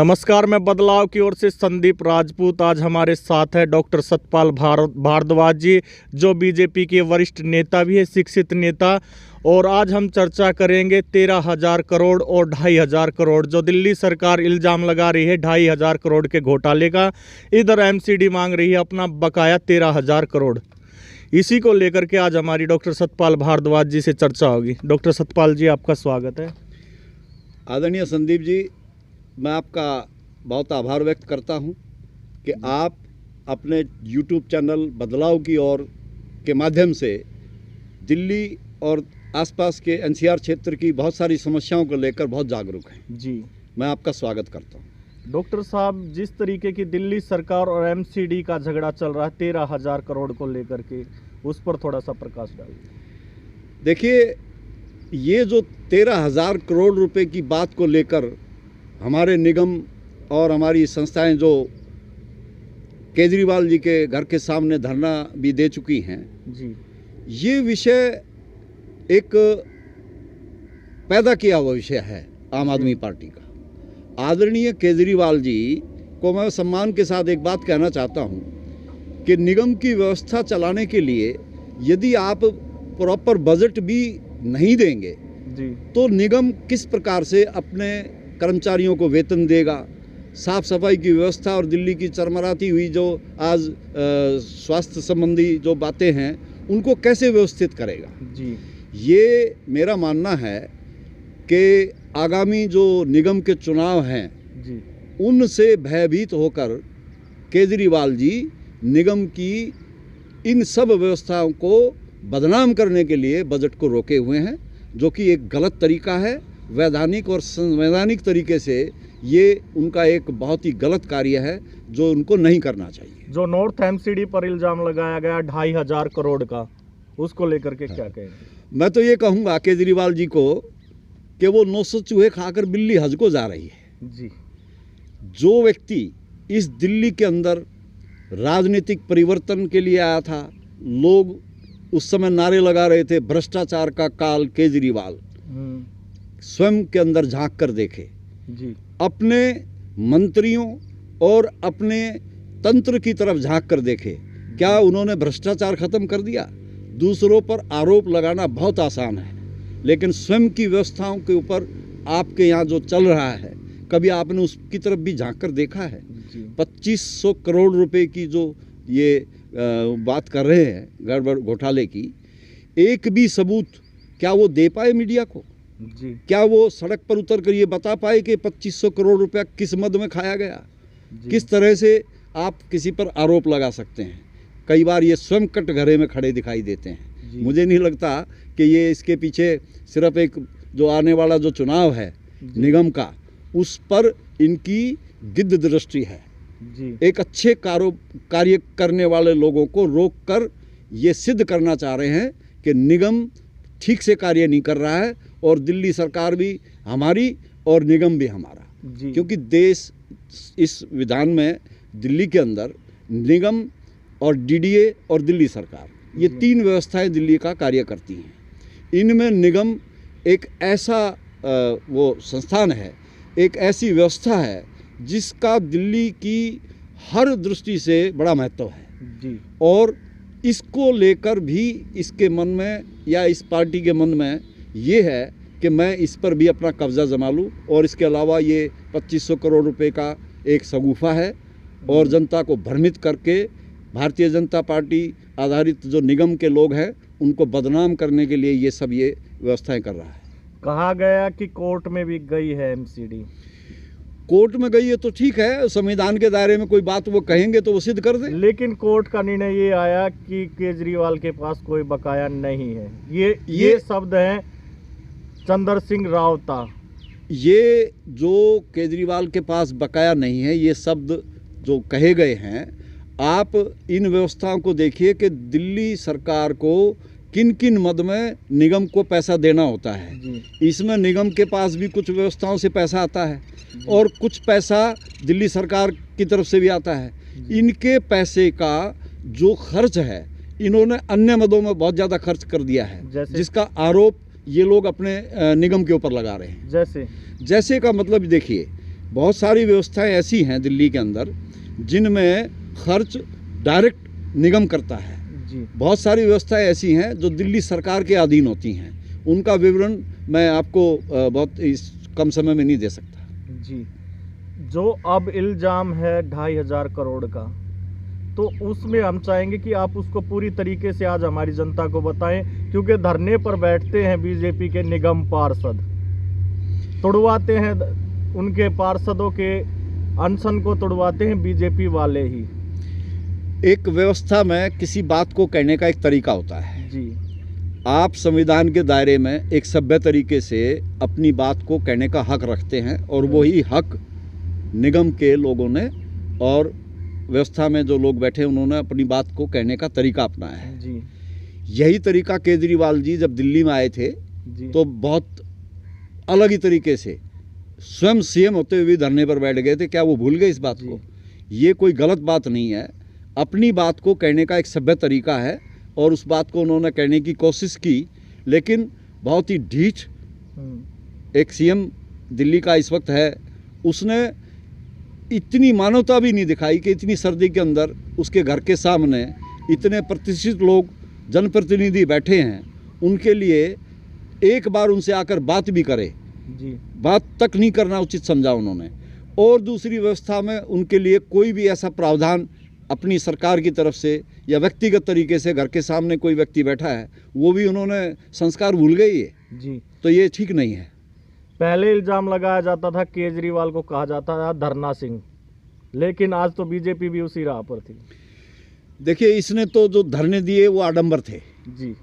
नमस्कार, मैं बदलाव की ओर से संदीप राजपूत। आज हमारे साथ है डॉक्टर सतपाल भारद्वाज जी, जो बीजेपी के वरिष्ठ नेता भी है, शिक्षित नेता। और आज हम चर्चा करेंगे 13,000 करोड़ और 2,500 करोड़ जो दिल्ली सरकार इल्ज़ाम लगा रही है 2,500 करोड़ के घोटाले का। इधर एमसीडी मांग रही है अपना बकाया 13,000 करोड़। इसी को लेकर के आज हमारी डॉक्टर सतपाल भारद्वाज जी से चर्चा होगी। डॉक्टर सतपाल जी, आपका स्वागत है। आदरणीय संदीप जी, मैं आपका बहुत आभार व्यक्त करता हूं कि आप अपने YouTube चैनल बदलाव की ओर के माध्यम से दिल्ली और आसपास के NCR क्षेत्र की बहुत सारी समस्याओं को लेकर बहुत जागरूक हैं। जी, मैं आपका स्वागत करता हूं। डॉक्टर साहब, जिस तरीके की दिल्ली सरकार और एमसीडी का झगड़ा चल रहा है 13,000 करोड़ को लेकर के, उस पर थोड़ा सा प्रकाश डालिए। देखिए, ये जो 13,000 करोड़ रुपए की बात को लेकर हमारे निगम और हमारी संस्थाएं जो केजरीवाल जी के घर के सामने धरना भी दे चुकी हैं जी, ये विषय एक पैदा किया हुआ विषय है आम आदमी पार्टी का। आदरणीय केजरीवाल जी को मैं सम्मान के साथ एक बात कहना चाहता हूँ कि निगम की व्यवस्था चलाने के लिए यदि आप प्रॉपर बजट भी नहीं देंगे जी, तो निगम किस प्रकार से अपने कर्मचारियों को वेतन देगा, साफ सफाई की व्यवस्था और दिल्ली की चरमराती हुई जो आज स्वास्थ्य संबंधी जो बातें हैं उनको कैसे व्यवस्थित करेगा। जी, ये मेरा मानना है कि आगामी जो निगम के चुनाव हैं जी, उनसे भयभीत होकर केजरीवाल जी निगम की इन सब व्यवस्थाओं को बदनाम करने के लिए बजट को रोके हुए हैं, जो कि एक गलत तरीका है। वैधानिक और संवैधानिक तरीके से ये उनका एक बहुत ही गलत कार्य है जो उनको नहीं करना चाहिए। जो नॉर्थ एमसीडी पर इल्जाम लगाया गया 2,500 करोड़ का, उसको लेकर के क्या कहेंगे? मैं तो ये कहूँगा केजरीवाल जी को कि वो 900 चूहे खाकर बिल्ली हज को जा रही है। जी, जो व्यक्ति इस दिल्ली के अंदर राजनीतिक परिवर्तन के लिए आया था, लोग उस समय नारे लगा रहे थे भ्रष्टाचार का काल केजरीवाल, स्वयं के अंदर झांक कर देखे। जी, अपने मंत्रियों और अपने तंत्र की तरफ झांक कर देखे। क्या उन्होंने भ्रष्टाचार खत्म कर दिया? दूसरों पर आरोप लगाना बहुत आसान है, लेकिन स्वयं की व्यवस्थाओं के ऊपर आपके यहाँ जो चल रहा है, कभी आपने उसकी तरफ भी झांक कर देखा है? 2500 करोड़ रुपए की जो ये बात कर रहे हैं गड़बड़ घोटाले की, एक भी सबूत क्या वो दे पाए मीडिया को? जी, क्या वो सड़क पर उतर कर ये बता पाए कि 2500 करोड़ रुपया किस मद में खाया गया? किस तरह से आप किसी पर आरोप लगा सकते हैं? कई बार ये स्वयं कटघरे में खड़े दिखाई देते हैं। मुझे नहीं लगता कि ये इसके पीछे सिर्फ एक जो आने वाला जो चुनाव है निगम का, उस पर इनकी गिद्ध दृष्टि है। जी, एक अच्छे कार्य करने वाले लोगों को रोक कर ये सिद्ध करना चाह रहे हैं कि निगम ठीक से कार्य नहीं कर रहा है और दिल्ली सरकार भी हमारी और निगम भी हमारा। क्योंकि देश इस विधान में दिल्ली के अंदर निगम और DDA और दिल्ली सरकार, ये तीन व्यवस्थाएं दिल्ली का कार्य करती हैं। इनमें निगम एक ऐसा वो संस्थान है, एक ऐसी व्यवस्था है जिसका दिल्ली की हर दृष्टि से बड़ा महत्व है। जी, और इसको लेकर भी इसके मन में या इस पार्टी के मन में ये है कि मैं इस पर भी अपना कब्जा जमा लूँ। और इसके अलावा ये 2500 करोड़ रुपए का एक शगुफा है और जनता को भ्रमित करके भारतीय जनता पार्टी आधारित जो निगम के लोग हैं उनको बदनाम करने के लिए ये सब ये व्यवस्थाएं कर रहा है। कहा गया कि कोर्ट में भी गई है एमसीडी। कोर्ट में गई है तो ठीक है, संविधान के दायरे में कोई बात वो कहेंगे तो वो सिद्ध कर दें। लेकिन कोर्ट का निर्णय ये आया कि केजरीवाल के पास कोई बकाया नहीं है। ये शब्द हैं चंद्र सिंह रावता। ये जो केजरीवाल के पास बकाया नहीं है, ये शब्द जो कहे गए हैं, आप इन व्यवस्थाओं को देखिए कि दिल्ली सरकार को किन किन मद में निगम को पैसा देना होता है। इसमें निगम के पास भी कुछ व्यवस्थाओं से पैसा आता है और कुछ पैसा दिल्ली सरकार की तरफ से भी आता है। इनके पैसे का जो खर्च है, इन्होंने अन्य मदों में बहुत ज़्यादा खर्च कर दिया है, जिसका आरोप ये लोग अपने निगम के ऊपर लगा रहे हैं। जैसे का मतलब देखिए बहुत सारी व्यवस्थाएं ऐसी हैं दिल्ली के अंदर जिनमें खर्च डायरेक्ट निगम करता है। जी बहुत सारी व्यवस्थाएं ऐसी हैं जो दिल्ली सरकार के अधीन होती हैं। उनका विवरण मैं आपको बहुत इस कम समय में नहीं दे सकता। जी, जो अब इल्ज़ाम है 2,500 करोड़ का, तो उसमें हम चाहेंगे कि आप उसको पूरी तरीके से आज हमारी जनता को बताएं, क्योंकि धरने पर बैठते हैं बीजेपी के निगम पार्षद, तुड़वाते हैं उनके पार्षदों के अनशन को, तुड़वाते हैं बीजेपी वाले ही। एक व्यवस्था में किसी बात को कहने का एक तरीका होता है। जी, आप संविधान के दायरे में एक सभ्य तरीके से अपनी बात को कहने का हक रखते हैं और वही हक निगम के लोगों ने और व्यवस्था में जो लोग बैठे उन्होंने अपनी बात को कहने का तरीका अपनाया है। जी, यही तरीका केजरीवाल जी जब दिल्ली में आए थे जी, तो बहुत अलग ही तरीके से स्वयं सीएम होते हुए भी धरने पर बैठ गए थे। क्या वो भूल गए इस बात को? ये कोई गलत बात नहीं है, अपनी बात को कहने का एक सभ्य तरीका है और उस बात को उन्होंने कहने की कोशिश की, लेकिन बहुत ही ढीठ एक सीएम दिल्ली का इस वक्त है, उसने इतनी मानवता भी नहीं दिखाई कि इतनी सर्दी के अंदर उसके घर के सामने इतने प्रतिष्ठित लोग जनप्रतिनिधि बैठे हैं, उनके लिए एक बार उनसे आकर बात भी करे। जी, बात तक नहीं करना उचित समझा उन्होंने। और दूसरी व्यवस्था में उनके लिए कोई भी ऐसा प्रावधान अपनी सरकार की तरफ से या व्यक्तिगत तरीके से घर के सामने कोई व्यक्ति बैठा है वो भी उन्होंने संस्कार भूल गए ये। जी, तो ये ठीक नहीं है। पहले इल्ज़ाम लगाया जाता था केजरीवाल को कहा जाता था धरना सिंह, लेकिन आज तो बीजेपी भी उसी राह पर थी। देखिए, इसने तो जो धरने दिए वो आडंबर थे। जी,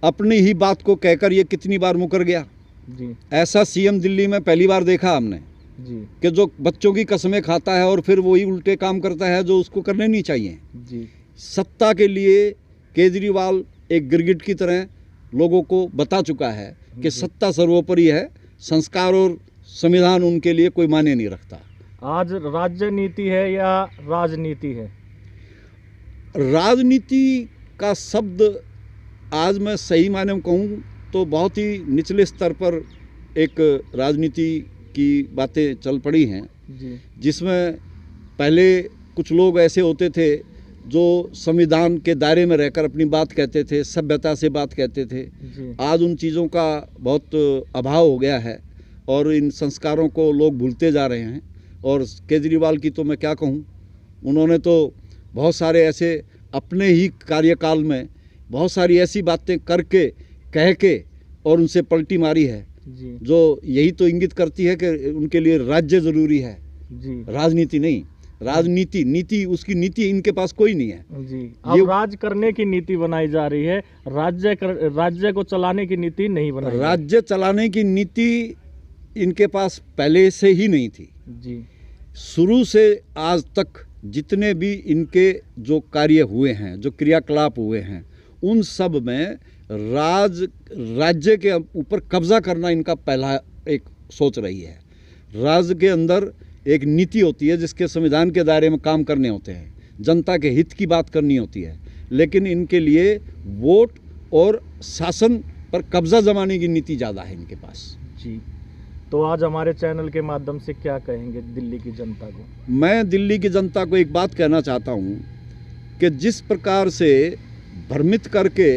अपनी ही बात को कहकर ये कितनी बार मुकर गया। जी, ऐसा सीएम दिल्ली में पहली बार देखा हमने जी, कि जो बच्चों की कसमें खाता है और फिर वही उल्टे काम करता है जो उसको करने नहीं चाहिए। जी, सत्ता के लिए केजरीवाल एक गिरगिट की तरह लोगों को बता चुका है कि सत्ता सर्वोपरि है, संस्कार और संविधान उनके लिए कोई मायने नहीं रखता। आज राज्य नीति है या राजनीति है? राजनीति का शब्द आज मैं सही मायने में कहूँ तो बहुत ही निचले स्तर पर एक राजनीति की बातें चल पड़ी हैं, जी, जिसमें पहले कुछ लोग ऐसे होते थे जो संविधान के दायरे में रहकर अपनी बात कहते थे, सभ्यता से बात कहते थे। जी, आज उन चीज़ों का बहुत अभाव हो गया है और इन संस्कारों को लोग भूलते जा रहे हैं। और केजरीवाल की तो मैं क्या कहूँ, उन्होंने तो बहुत सारे ऐसे अपने ही कार्यकाल में बहुत सारी ऐसी बातें करके कह के और उनसे पलटी मारी है, जी, जो यही तो इंगित करती है कि उनके लिए राज्य ज़रूरी है, जी, राजनीति नहीं। राजनीति नीति उसकी नीति इनके पास कोई नहीं है। जी। अब राज करने की नीति बनाई जा रही है, राज्य को चलाने की नीति नहीं बनाई। राज्य चलाने की नीति इनके पास पहले से ही नहीं थी। जी, शुरू से आज तक जितने भी इनके जो कार्य हुए हैं, जो क्रियाकलाप हुए हैं, उन सब में राज्य के ऊपर कब्जा करना इनका पहला एक सोच रही है। राज्य के अंदर एक नीति होती है जिसके संविधान के दायरे में काम करने होते हैं, जनता के हित की बात करनी होती है, लेकिन इनके लिए वोट और शासन पर कब्जा जमाने की नीति ज़्यादा है इनके पास। जी। तो आज हमारे चैनल के माध्यम से क्या कहेंगे दिल्ली की जनता को? मैं दिल्ली की जनता को एक बात कहना चाहता हूँ कि जिस प्रकार से भ्रमित करके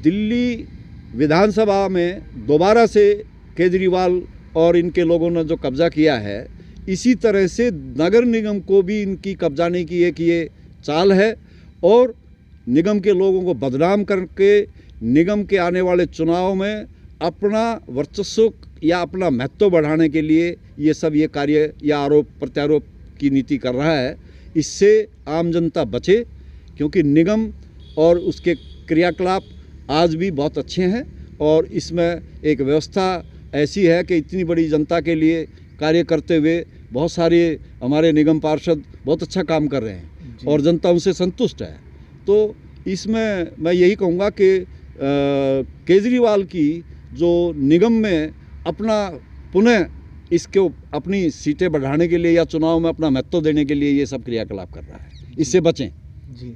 दिल्ली विधानसभा में दोबारा से केजरीवाल और इनके लोगों ने जो कब्जा किया है, इसी तरह से नगर निगम को भी इनकी कब्जाने की एक ये चाल है और निगम के लोगों को बदनाम करके निगम के आने वाले चुनाव में अपना वर्चस्व या अपना महत्व बढ़ाने के लिए ये कार्य या आरोप प्रत्यारोप की नीति कर रहा है। इससे आम जनता बचे, क्योंकि निगम और उसके क्रियाकलाप आज भी बहुत अच्छे हैं और इसमें एक व्यवस्था ऐसी है कि इतनी बड़ी जनता के लिए कार्य करते हुए बहुत सारे हमारे निगम पार्षद बहुत अच्छा काम कर रहे हैं और जनता उनसे संतुष्ट है। तो इसमें मैं यही कहूँगा कि केजरीवाल की जो निगम में अपना पुनः इसको अपनी सीटें बढ़ाने के लिए या चुनाव में अपना महत्व देने के लिए ये सब क्रियाकलाप कर रहा है, इससे बचें। जी,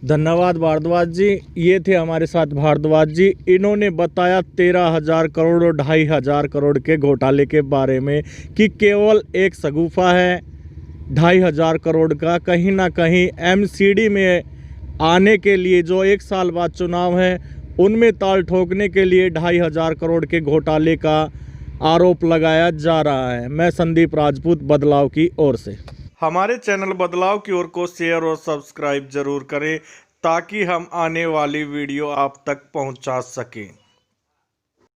धन्यवाद भारद्वाज जी। ये थे हमारे साथ भारद्वाज जी। इन्होंने बताया 13,000 करोड़ और 2,500 करोड़ के घोटाले के बारे में कि केवल एक शगुफा है 2,500 करोड़ का। कहीं ना कहीं एमसीडी में आने के लिए जो 1 साल बाद चुनाव है उनमें ताल ठोकने के लिए 2,500 करोड़ के घोटाले का आरोप लगाया जा रहा है। मैं संदीप राजपूत, बदलाव की ओर से। हमारे चैनल बदलाव की ओर को शेयर और सब्सक्राइब जरूर करें ताकि हम आने वाली वीडियो आप तक पहुंचा सकें।